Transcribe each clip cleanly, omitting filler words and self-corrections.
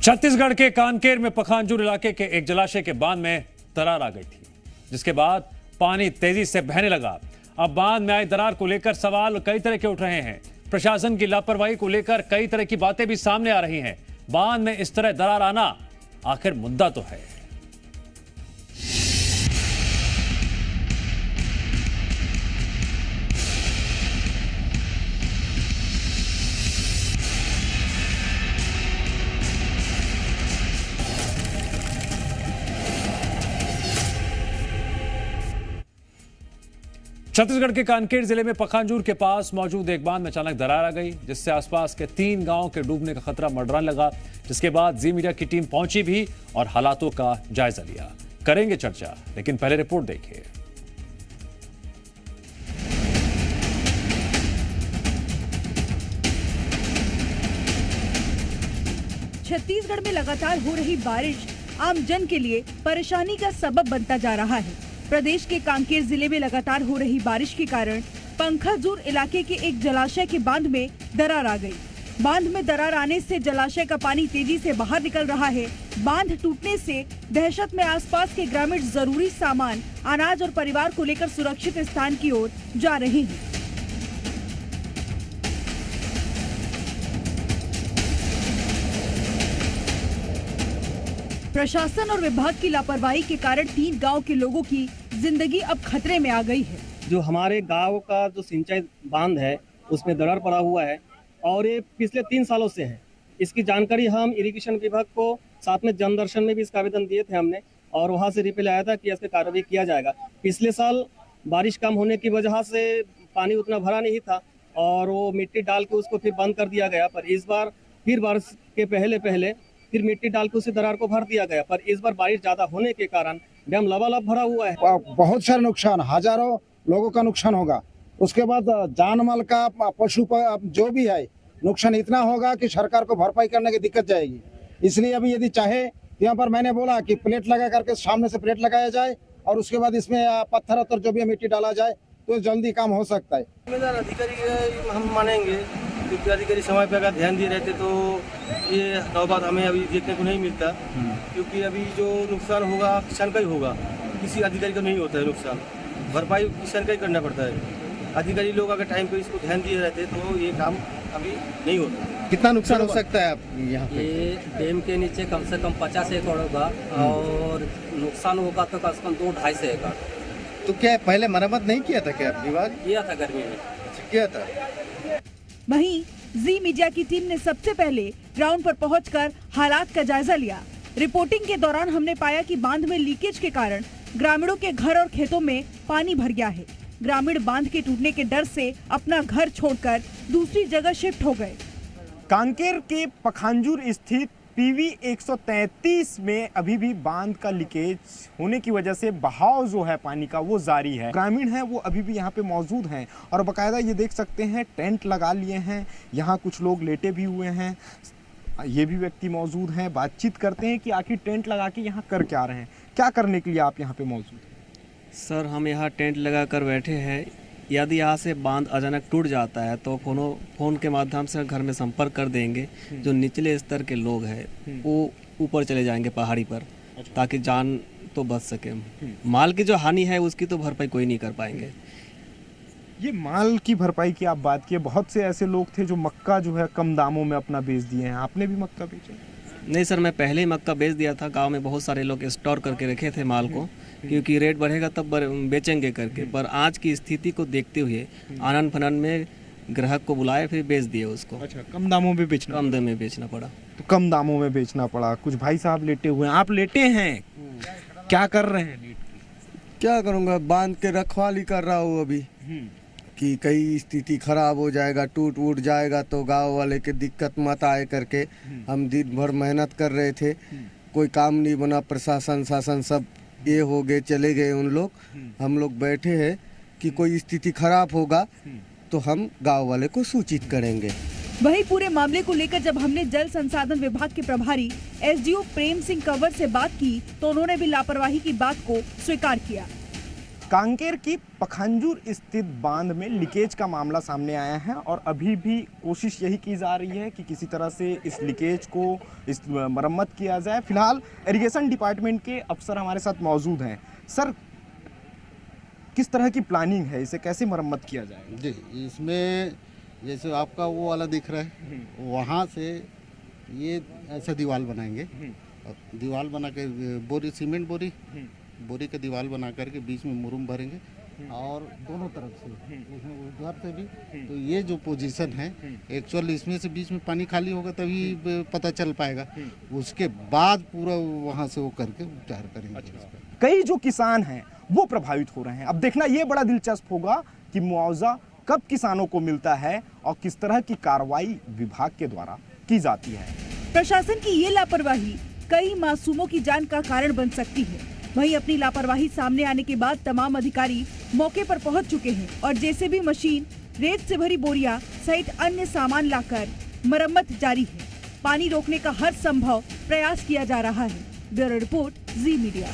छत्तीसगढ़ के कांकेर में पखांजूर इलाके के एक जलाशय के बांध में दरार आ गई थी, जिसके बाद पानी तेजी से बहने लगा। अब बांध में आई दरार को लेकर सवाल कई तरह के उठ रहे हैं। प्रशासन की लापरवाही को लेकर कई तरह की बातें भी सामने आ रही हैं। बांध में इस तरह दरार आना आखिर मुद्दा तो है। छत्तीसगढ़ के कांकेर जिले में पखांजूर के पास मौजूद एक बांध में अचानक दरार आ गई, जिससे आसपास के 3 गांवों के डूबने का खतरा मंडराने लगा। जिसके बाद जी मीडिया की टीम पहुंची भी और हालातों का जायजा लिया। करेंगे चर्चा, लेकिन पहले रिपोर्ट देखिए। छत्तीसगढ़ में लगातार हो रही बारिश आम जन के लिए परेशानी का सबब बनता जा रहा है। प्रदेश के कांकेर जिले में लगातार हो रही बारिश के कारण पंखाजूर इलाके के एक जलाशय के बांध में दरार आ गई। बांध में दरार आने से जलाशय का पानी तेजी से बाहर निकल रहा है। बांध टूटने से दहशत में आसपास के ग्रामीण जरूरी सामान, अनाज और परिवार को लेकर सुरक्षित स्थान की ओर जा रहे हैं। प्रशासन और विभाग की लापरवाही के कारण 3 गांव के लोगों की जिंदगी अब खतरे में आ गई है। जो हमारे गांव का जो सिंचाई बांध है उसमें दरार पड़ा हुआ है और ये पिछले 3 सालों से है। इसकी जानकारी हम इरिगेशन विभाग को साथ में जनदर्शन में भी इसका आवेदन दिए थे हमने, और वहां से रिप्लाई आया था कि इस पे कार्रवाई किया जाएगा। पिछले साल बारिश कम होने की वजह से पानी उतना भरा नहीं था और वो मिट्टी डाल के उसको फिर बंद कर दिया गया, पर इस बार फिर बारिश के पहले फिर मिट्टी डाल के उसी दरार को भर दिया गया। पर इस बार बारिश ज्यादा होने के कारण डैम लबालब भरा हुआ है। बहुत सारे नुकसान, हजारों लोगों का नुकसान होगा। उसके बाद जान माल का, पशु जो भी है नुकसान इतना होगा कि सरकार को भरपाई करने की दिक्कत जाएगी। इसलिए अभी यदि चाहे यहाँ पर मैंने बोला कि प्लेट लगा करके सामने से प्लेट लगाया जाए और उसके बाद इसमें पत्थर जो भी मिट्टी डाला जाए तो जल्दी काम हो सकता है। अधिकारी हम मानेंगे, क्योंकि अधिकारी समय पे अगर ध्यान दिए रहते तो ये नौबत हमें अभी देखने को नहीं मिलता। क्योंकि अभी जो नुकसान होगा किसान का ही होगा, किसी अधिकारी का नहीं होता है नुकसान। भरपाई किसान का ही करना पड़ता है। अधिकारी लोग अगर टाइम पे इसको ध्यान दिए रहते तो ये काम अभी नहीं होता। कितना नुकसान हो सकता है आप यहाँ पे? ये डैम के नीचे कम से कम 50 एकड़ होगा और नुकसान होगा तो कम से कम 2-2.5 एकड़। तो क्या पहले मरम्मत नहीं किया था? क्या विभाग किया था गर्मी में? किया था। वहीं जी मीडिया की टीम ने सबसे पहले ग्राउंड पर पहुंचकर हालात का जायजा लिया। रिपोर्टिंग के दौरान हमने पाया कि बांध में लीकेज के कारण ग्रामीणों के घर और खेतों में पानी भर गया है। ग्रामीण बांध के टूटने के डर से अपना घर छोड़कर दूसरी जगह शिफ्ट हो गए। कांकेर के पखांजूर स्थित पीवी 133 में अभी भी बांध का लीकेज होने की वजह से बहाव जो है पानी का वो जारी है। ग्रामीण हैं वो अभी भी यहाँ पे मौजूद हैं और बाकायदा ये देख सकते हैं टेंट लगा लिए हैं। यहाँ कुछ लोग लेटे भी हुए हैं। ये भी व्यक्ति मौजूद हैं। बातचीत करते हैं कि आखिर टेंट लगा के यहाँ कर क्या रहे हैं, क्या करने के लिए आप यहाँ पे मौजूद हैं? सर, हम यहाँ टेंट लगा कर बैठे हैं। यदि यहाँ से बांध अचानक टूट जाता है तो फ़ोन के माध्यम से घर में संपर्क कर देंगे। जो निचले स्तर के लोग हैं वो ऊपर चले जाएंगे पहाड़ी पर, ताकि जान तो बच सके। माल की जो हानि है उसकी तो भरपाई कोई नहीं कर पाएंगे। ये माल की भरपाई की आप बात किए, बहुत से ऐसे लोग थे जो मक्का जो है कम दामों में अपना बेच दिए हैं। आपने भी मक्का बेचा? नहीं सर, मैं पहले ही मक्का बेच दिया था। गांव में बहुत सारे लोग स्टोर करके रखे थे माल को, क्योंकि रेट बढ़ेगा तब बेचेंगे करके। पर आज की स्थिति को देखते हुए आनन फनन में ग्राहक को बुलाए फिर बेच दिए उसको। अच्छा, कम दामों में बेचना? कम दाम में बेचना पड़ा। तो कम दामों में बेचना पड़ा। कुछ भाई साहब लेटे हुए हैं, आप लेटे हैं, क्या कर रहे हैं? क्या करूँगा, बांध के रखवाली कर रहा हूँ अभी कि कई स्थिति खराब हो जाएगा, टूट वूट जाएगा तो गांव वाले के दिक्कत मत आए करके हम दिन भर मेहनत कर रहे थे। कोई काम नहीं बना, प्रशासन शासन सब ये हो गए, चले गए उन लोग। हम लोग बैठे हैं कि कोई स्थिति खराब होगा तो हम गांव वाले को सूचित करेंगे। वहीं पूरे मामले को लेकर जब हमने जल संसाधन विभाग के प्रभारी एसडीओ प्रेम सिंह कंवर से बात की तो उन्होंने भी लापरवाही की बात को स्वीकार किया। कांकेर की पखांजूर स्थित बांध में लीकेज का मामला सामने आया है और अभी भी कोशिश यही की जा रही है कि किसी तरह से इस लीकेज को मरम्मत किया जाए। फिलहाल इरिगेशन डिपार्टमेंट के अफसर हमारे साथ मौजूद हैं। सर, किस तरह की प्लानिंग है, इसे कैसे मरम्मत किया जाएगा? जी, इसमें जैसे आपका वो वाला दिख रहा है, वहाँ से ये ऐसा दीवार बनाएंगे। दीवार बना के बोरी, सीमेंट बोरी का दीवार बना करके बीच में मुरुम भरेंगे और दोनों तरफ से उधर से भी। तो ये जो पोजीशन है एक्चुअल, इसमें से बीच में पानी खाली होगा तभी पता चल पाएगा। उसके बाद पूरा वहाँ से वो करके उपचार करेंगे। कई जो किसान हैं वो प्रभावित हो रहे हैं। अब देखना ये बड़ा दिलचस्प होगा कि मुआवजा कब किसानों को मिलता है और किस तरह की कार्रवाई विभाग के द्वारा की जाती है। प्रशासन की ये लापरवाही कई मासूमों की जान का कारण बन सकती है। वहीं अपनी लापरवाही सामने आने के बाद तमाम अधिकारी मौके पर पहुंच चुके हैं और जेसीबी मशीन, रेत से भरी बोरियां सहित अन्य सामान लाकर मरम्मत जारी है। पानी रोकने का हर संभव प्रयास किया जा रहा है। ब्यूरो रिपोर्ट, जी मीडिया।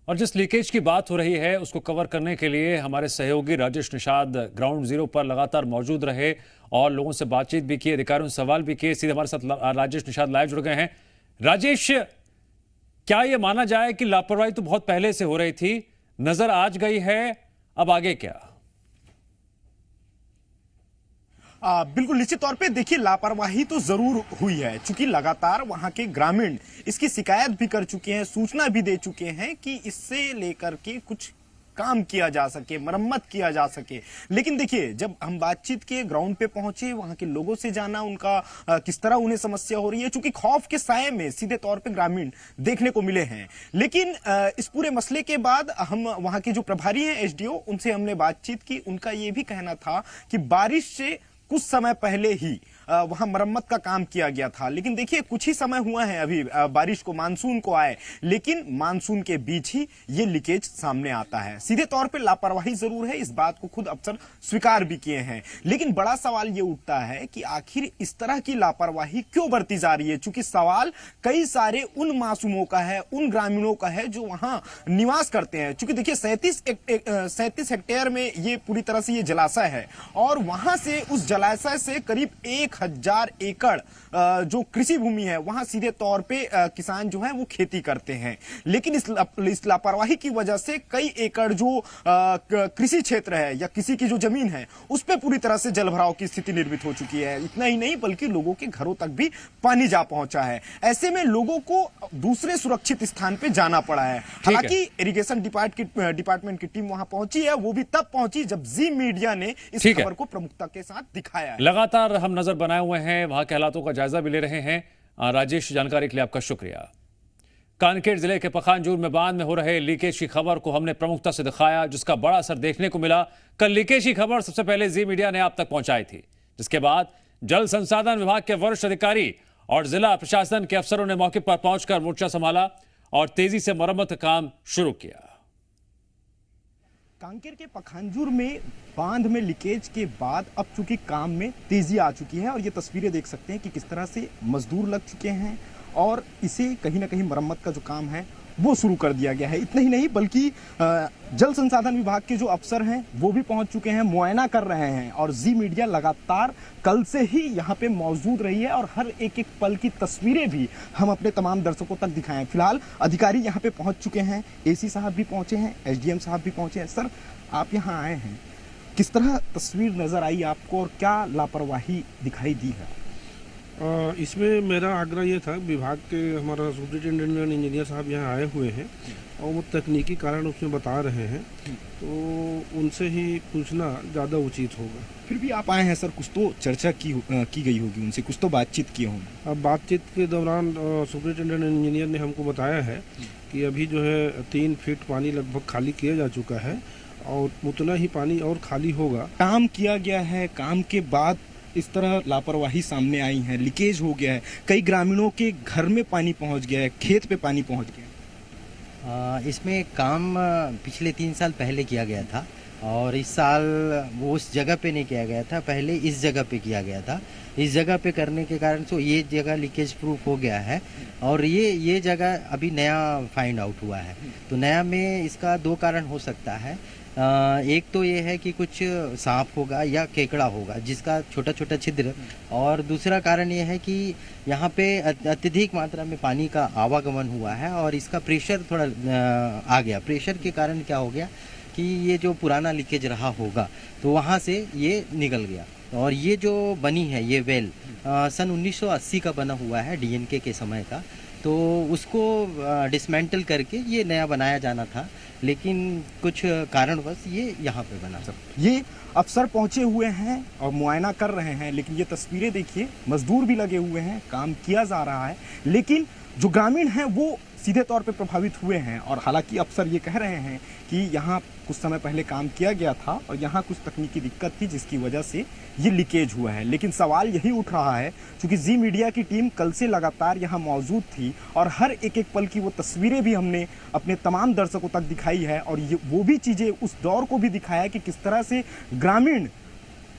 और जिस लीकेज की बात हो रही है उसको कवर करने के लिए हमारे सहयोगी राजेश निषाद ग्राउंड जीरो पर लगातार मौजूद रहे और लोगों से बातचीत भी की, अधिकारियों से सवाल भी किए। सीधे हमारे साथ राजेश निषाद लाइव जुड़ गए हैं। राजेश, क्या ये माना जाए कि लापरवाही तो बहुत पहले से हो रही थी, नजर आज गई है, अब आगे क्या? बिल्कुल निश्चित तौर पे देखिए, लापरवाही तो जरूर हुई है, क्योंकि लगातार वहां के ग्रामीण इसकी शिकायत भी कर चुके हैं, सूचना भी दे चुके हैं कि इससे लेकर के कुछ काम किया जा सके, मरम्मत किया जा सके। लेकिन देखिए, जब हम बातचीत के ग्राउंड पे पहुंचे, वहां के लोगों से जाना उनका किस तरह उन्हें समस्या हो रही है, क्योंकि खौफ के साए में सीधे तौर पे ग्रामीण देखने को मिले हैं। लेकिन इस पूरे मसले के बाद हम वहां के जो प्रभारी हैं एसडीओ, उनसे हमने बातचीत की। उनका ये भी कहना था कि बारिश से कुछ समय पहले ही वहां मरम्मत का काम किया गया था। लेकिन देखिए, कुछ ही समय हुआ है अभी बारिश को, मानसून को आए, लेकिन मानसून के बीच ही ये लीकेज सामने आता है। सीधे तौर पे लापरवाही जरूर है, इस बात को खुद अफसर स्वीकार भी किए हैं। लेकिन बड़ा सवाल ये उठता है कि आखिर इस तरह की लापरवाही क्यों बरती जा रही है, क्योंकि सवाल कई सारे उन मासूमों का है, उन ग्रामीणों का है जो वहां निवास करते हैं। क्योंकि देखिए, 37 हेक्टेयर में ये पूरी तरह से ये जलाशय है और वहां से, उस जलाशय से करीब 1000 एकड़ जो कृषि भूमि है, वहां सीधे तौर पे किसान जो है वो खेती करते हैं। लेकिन इस लापरवाही की वजह से कई एकड़ जो कृषि क्षेत्र है या किसी की जो जमीन है, उस पे पूरी तरह से जलभराव की स्थिति निर्मित हो चुकी है। इतना ही नहीं, बल्कि लोगों के घरों तक भी पानी जा पहुंचा है। ऐसे में लोगों को दूसरे सुरक्षित स्थान पे जाना पड़ा है। हालांकि इरिगेशन डिपार्टमेंट की टीम वहां पहुंची है, वो भी तब पहुंची जब जी मीडिया ने इस खबर को प्रमुखता के साथ दिखाया है। लगातार हम नजर बनाए हुए हैं, वहां के हालातों का जायजा भी ले रहे हैं। राजेश, जानकारी के लिए आपका शुक्रिया। कांकेर जिले के पखांजूर में बांध में हो रहे लीकेज की खबर को हमने प्रमुखता से दिखाया, जिसका बड़ा असर देखने को मिला। कल लीकेज की खबर सबसे पहले जी मीडिया ने आप तक पहुंचाई थी, जिसके बाद जल संसाधन विभाग के वरिष्ठ अधिकारी और जिला प्रशासन के अफसरों ने मौके पर पहुंचकर मोर्चा संभाला और तेजी से मरम्मत का काम शुरू किया। कांकेर के पखांजूर में बांध में लीकेज के बाद अब चूंकि काम में तेजी आ चुकी है और ये तस्वीरें देख सकते हैं कि किस तरह से मजदूर लग चुके हैं और इसे कहीं ना कहीं मरम्मत का जो काम है वो शुरू कर दिया गया है। इतना ही नहीं, बल्कि जल संसाधन विभाग के जो अफसर हैं वो भी पहुंच चुके हैं, मुआयना कर रहे हैं और जी मीडिया लगातार कल से ही यहाँ पे मौजूद रही है और हर एक एक पल की तस्वीरें भी हम अपने तमाम दर्शकों तक दिखाएं। फिलहाल अधिकारी यहाँ पे पहुंच चुके हैं, एसी साहब भी पहुंचे हैं, एसडीएम साहब भी पहुंचे हैं। सर, आप यहाँ आए हैं, किस तरह तस्वीर नजर आई आपको और क्या लापरवाही दिखाई दी है? इसमें मेरा आग्रह ये था, विभाग के हमारा सुपरिटेंडेंट इंजीनियर साहब यहाँ आए हुए हैं और वो तकनीकी कारण उसमें बता रहे हैं, तो उनसे ही पूछना ज़्यादा उचित होगा। फिर भी आप आए हैं सर, कुछ तो चर्चा की गई होगी उनसे, कुछ तो बातचीत किए होंगे। अब बातचीत के दौरान सुपरिटेंडेंट इंजीनियर ने हमको बताया है कि अभी जो है 3 फीट पानी लगभग खाली किया जा चुका है और उतना ही पानी और खाली होगा। काम किया गया है, काम के बाद इस तरह लापरवाही सामने आई है, लीकेज हो गया है, कई ग्रामीणों के घर में पानी पहुंच गया है, खेत पे पानी पहुंच गया। इसमें काम पिछले 3 साल पहले किया गया था और इस साल वो उस जगह पे नहीं किया गया था, पहले इस जगह पे किया गया था। इस जगह पे करने के कारण से ये जगह लीकेज प्रूफ हो गया है। और ये जगह अभी नया फाइंड आउट हुआ है। तो नया में इसका 2 कारण हो सकता है। एक तो ये है कि कुछ सांप होगा या केकड़ा होगा जिसका छोटा छोटा छिद्र, और दूसरा कारण ये है कि यहाँ पे अत्यधिक मात्रा में पानी का आवागमन हुआ है और इसका प्रेशर थोड़ा आ गया। प्रेशर के कारण क्या हो गया कि ये जो पुराना लीकेज रहा होगा तो वहाँ से ये निकल गया। और ये जो बनी है ये वेल सन 1980 का बना हुआ है, डीएनके के समय का। तो उसको डिसमेंटल करके ये नया बनाया जाना था, लेकिन कुछ कारणवश ये यहाँ पे बना। ये अफसर पहुंचे हुए हैं और मुआयना कर रहे हैं, लेकिन ये तस्वीरें देखिए, मजदूर भी लगे हुए हैं, काम किया जा रहा है, लेकिन जो ग्रामीण हैं वो सीधे तौर पे प्रभावित हुए हैं। और हालांकि अफसर ये कह रहे हैं कि यहाँ कुछ समय पहले काम किया गया था और यहाँ कुछ तकनीकी दिक्कत थी जिसकी वजह से ये लीकेज हुआ है। लेकिन सवाल यही उठ रहा है, क्योंकि जी मीडिया की टीम कल से लगातार यहाँ मौजूद थी और हर एक पल की वो तस्वीरें भी हमने अपने तमाम दर्शकों तक दिखाई है, और ये वो भी चीज़ें उस दौर को भी दिखाया कि किस तरह से ग्रामीण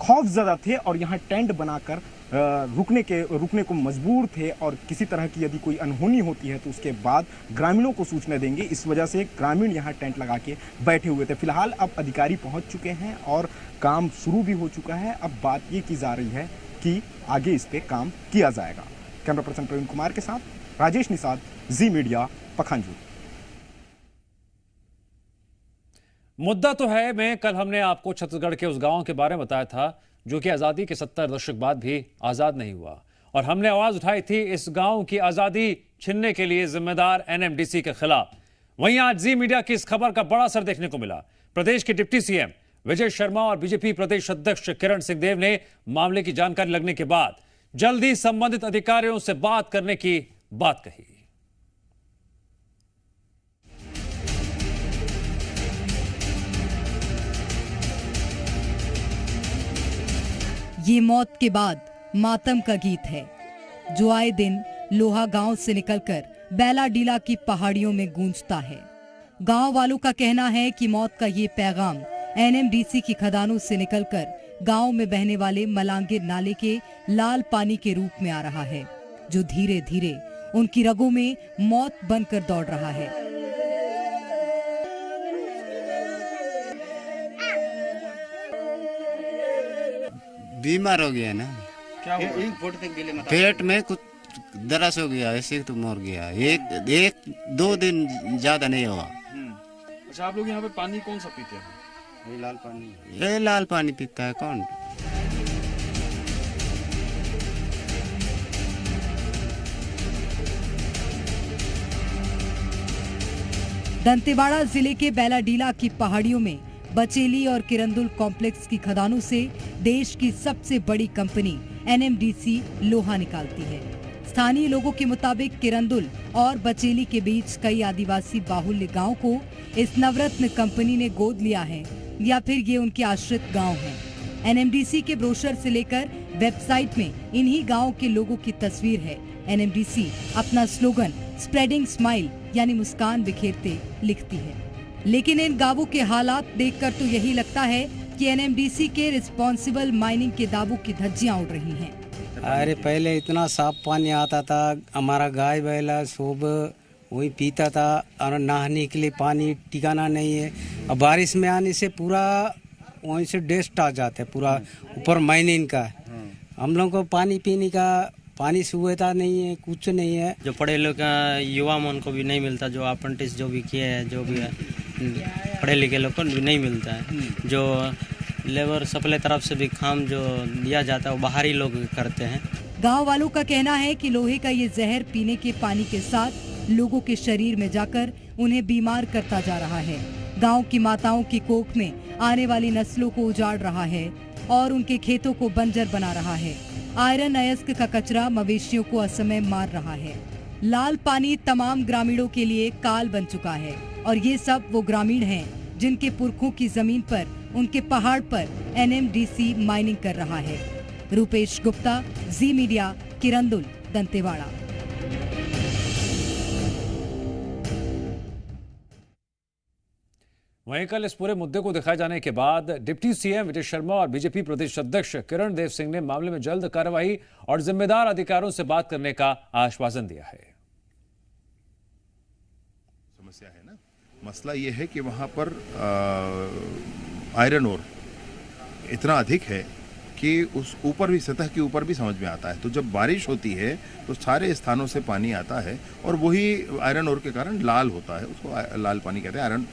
खौफजदा थे और यहाँ टेंट बनाकर रुकने को मजबूर थे, और किसी तरह की यदि कोई अनहोनी होती है तो उसके बाद ग्रामीणों को सूचना देंगे। इस वजह से ग्रामीण यहाँ टेंट लगा के बैठे हुए थे। फिलहाल अब अधिकारी पहुँच चुके हैं और काम शुरू भी हो चुका है। अब बात ये की जा रही है कि आगे इस पे काम किया जाएगा। कैमरा पर्सन प्रवीण कुमार के साथ राजेश निषाद, जी मीडिया, पखांजूर। मुद्दा तो है में कल हमने आपको छत्तीसगढ़ के उस गांव के बारे में बताया था जो कि आज़ादी के 70 दशक बाद भी आज़ाद नहीं हुआ, और हमने आवाज़ उठाई थी इस गांव की आज़ादी छीनने के लिए जिम्मेदार एनएमडीसी के खिलाफ। वहीं आज जी मीडिया की इस खबर का बड़ा असर देखने को मिला। प्रदेश के डिप्टी सीएम विजय शर्मा और बीजेपी प्रदेश अध्यक्ष किरण सिंहदेव ने मामले की जानकारी लगने के बाद जल्द ही संबंधित अधिकारियों से बात करने की बात कही। ये मौत के बाद मातम का गीत है जो आए दिन लोहा गांव से निकलकर बैलाडीला की पहाड़ियों में गूंजता है। गांव वालों का कहना है कि मौत का ये पैगाम एनएमडीसी की खदानों से निकलकर गांव में बहने वाले मलांगीर नाले के लाल पानी के रूप में आ रहा है, जो धीरे धीरे उनकी रगों में मौत बनकर दौड़ रहा है। बीमार हो गया ना, क्या हुआ? पेट में कुछ दरस हो गया, ऐसे तो मर गया। एक 2 दिन ज्यादा नहीं हुआ। अच्छा, आप लोग यहाँ पे पानी कौन सा पीते हैं? ये लाल पानी, ये लाल पानी पीता है कौन? दंतेवाड़ा जिले के बैलाडीला की पहाड़ियों में बचेली और किरंदुल कॉम्प्लेक्स की खदानों से देश की सबसे बड़ी कंपनी एनएमडीसी लोहा निकालती है। स्थानीय लोगों के मुताबिक किरंदुल और बचेली के बीच कई आदिवासी बाहुल्य गांव को इस नवरत्न कंपनी ने गोद लिया है, या फिर ये उनके आश्रित गांव हैं। एनएमडीसी के ब्रोशर से लेकर वेबसाइट में इन्हीं गांव के लोगों की तस्वीर है। एनएमडीसी अपना स्लोगन स्प्रेडिंग स्माइल यानी मुस्कान बिखेरते लिखती है, लेकिन इन गांवों के हालात देखकर तो यही लगता है कि एनएमडीसी के रिस्पॉन्सिबल माइनिंग के दावों की धज्जियां उड़ रही हैं। अरे पहले इतना साफ पानी आता था, हमारा गाय बैला सब वही पीता था, और नहाने के लिए पानी ठिकाना नहीं है। और बारिश में आने से पूरा वहीं से डस्ट आ जाता है, पूरा ऊपर माइनिंग का। हम लोगों को पानी पीने का पानी सुविधा नहीं है, कुछ नहीं है। जो पढ़े लोग युवा मन को भी नहीं मिलता, जो अप्रेंटिस जो भी किए हैं, जो भी पढ़े लिखे लोग को नहीं मिलता है। जो लेबर सप्लाई तरफ से भी काम जो दिया जाता है वो बाहरी लोग करते हैं। गांव वालों का कहना है कि लोहे का ये जहर पीने के पानी के साथ लोगों के शरीर में जाकर उन्हें बीमार करता जा रहा है। गांव की माताओं की कोख में आने वाली नस्लों को उजाड़ रहा है और उनके खेतों को बंजर बना रहा है। आयरन अयस्क का कचरा मवेशियों को असमय मार रहा है। लाल पानी तमाम ग्रामीणों के लिए काल बन चुका है, और ये सब वो ग्रामीण हैं जिनके पुरखों की जमीन पर, उनके पहाड़ पर एनएमडीसी माइनिंग कर रहा है। रूपेश गुप्ता, जी मीडिया, किरंदुल, दंतेवाड़ा। वहीं कल इस पूरे मुद्दे को दिखाए जाने के बाद डिप्टी सीएम विजय शर्मा और बीजेपी प्रदेश अध्यक्ष किरण देव सिंह ने मामले में जल्द कार्रवाई और जिम्मेदार अधिकारियों से बात करने का आश्वासन दिया है। समस्या है ना, मसला यह है कि वहां पर आयरन ओर इतना अधिक है कि उस ऊपर भी, सतह के ऊपर भी समझ में आता है। तो जब बारिश होती है तो सारे स्थानों से पानी आता है और वही आयरन ओर के कारण लाल होता है, उसको लाल पानी कहते हैं, आयरन।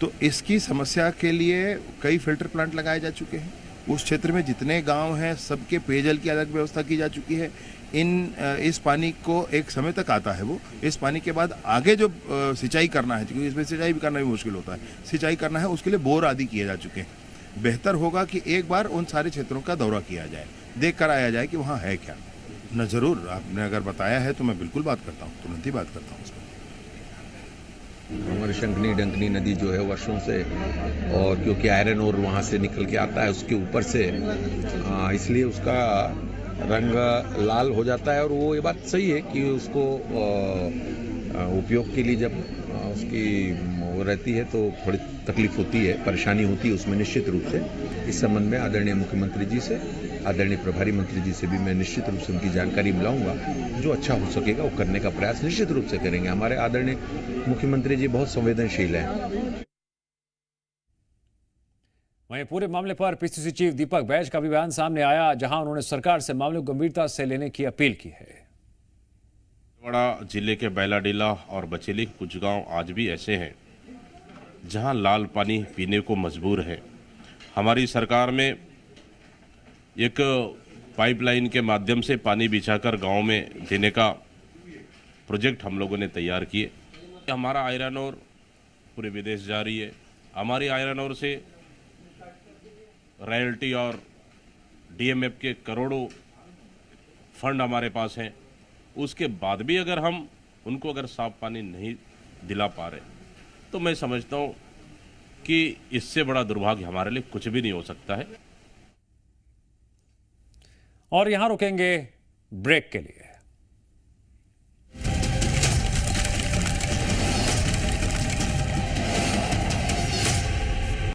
तो इसकी समस्या के लिए कई फिल्टर प्लांट लगाए जा चुके हैं। उस क्षेत्र में जितने गांव हैं सबके पेयजल की अलग व्यवस्था की जा चुकी है। इस पानी को एक समय तक आता है, वो इस पानी के बाद आगे जो सिंचाई करना है, क्योंकि इसमें सिंचाई भी करना भी मुश्किल होता है, सिंचाई करना है उसके लिए बोर आदि किए जा चुके हैं। बेहतर होगा कि एक बार उन सारे क्षेत्रों का दौरा किया जाए, देख कर आया जाए कि वहाँ है क्या। न जरूर, आपने अगर बताया है तो मैं बिल्कुल बात करता हूँ, तुरंत ही बात करता हूँ। हमारी शंकनी डंकनी नदी जो है वर्षों से, और क्योंकि आयरन ओर वहाँ से निकल के आता है उसके ऊपर से, इसलिए उसका रंग लाल हो जाता है। और वो ये बात सही है कि उसको उपयोग के लिए जब उसकी वो रहती है तो थोड़ी तकलीफ होती है, परेशानी होती है उसमें निश्चित रूप से। इस संबंध में आदरणीय मुख्यमंत्री जी से, आदरणीय प्रभारी मंत्री जी से भी मैं निश्चित रूप से उनकी जानकारी मिलाऊंगा। जो अच्छा हो सकेगा वो करने का प्रयास निश्चित रूप से करेंगे। हमारे आदरणीय मुख्यमंत्री जी बहुत संवेदनशील हैं। वहीं पूरे मामले पर पीसीसी चीफ दीपक बैज का भी बयान सामने आया, जहां उन्होंने सरकार से मामले को गंभीरता से लेने की अपील की है। बड़ा जिले के बैलाडीला और बचेली कुछ गांव आज भी ऐसे हैं जहां लाल पानी पीने को मजबूर है। हमारी सरकार में एक पाइपलाइन के माध्यम से पानी बिछाकर गांव में देने का प्रोजेक्ट हम लोगों ने तैयार किए। हमारा आयरन ओर पूरे विदेश जा रही है। हमारी आयरन ओर से रॉयल्टी और डीएमएफ के करोड़ों फंड हमारे पास हैं। उसके बाद भी अगर हम उनको अगर साफ पानी नहीं दिला पा रहे तो मैं समझता हूँ कि इससे बड़ा दुर्भाग्य हमारे लिए कुछ भी नहीं हो सकता है। और यहां रुकेंगे ब्रेक के लिए।